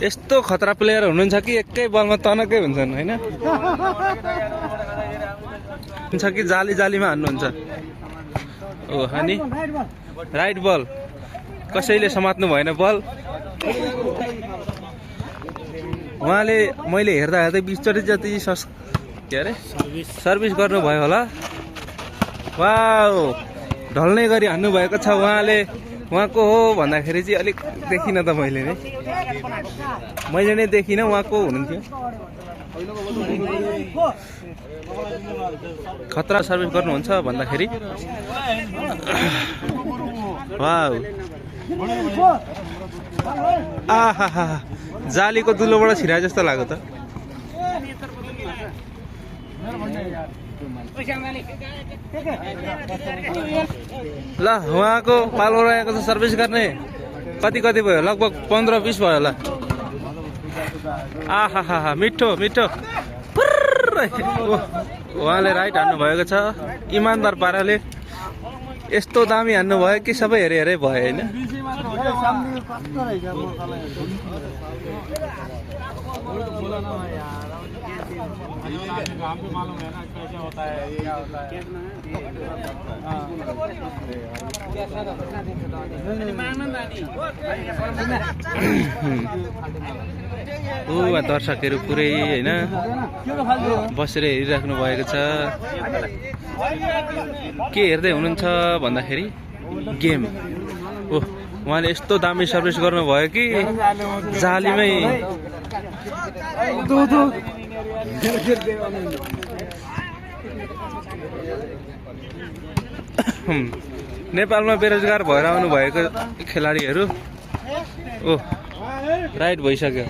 यस्तो खतरा प्लेयर हुनुहुन्छ कि एकै बलमा तनकै हुन्छन् हैन हुन्छ कि जाली जालीमा हान्नुहुन्छ ओ अनि राइट बल कसैले समात्नु भएन बल उहाँले मैले हेर्दा हेर्दै 20 चोटि जति के अरे सर्भिस गर्नुभयो होला वाउ ढल्ने गरी हान्नु भएको छ उहाँले उहाँको हो भन्दाखेरि चाहिँ अलिक देखिन त मैले नै देखिन उहाँको हुनुहुन्थ्यो खतरा सर्भिस गर्नुहुन्छ भन्दाखेरि वाउ आहा जालीको दुलोबाट छिराए जस्तो लाग्यो त ल उहाँको पालो रहेको छ सर्भिस गर्ने कति भयो लगभग 15-20 भयो होला आहा मिठो उहाँले राइट हान्नु भएको छ इमानदार पाराले यस्तो दामी हान्नु भयो कि सबै हेरे भयो हैन दर्शकहरू पुरै हैन बसेर हेरिराख्नु भएको छ के हेर्दै हुनुहुन्छ भन्दाखेरि गेम उहाँले यस्तो दामी सर्भिस गर्नुभयो कि जालीमै नेपालमा बेरोजगार भएर आउनु भएको खेलाडीहरू राइट भइसक्यो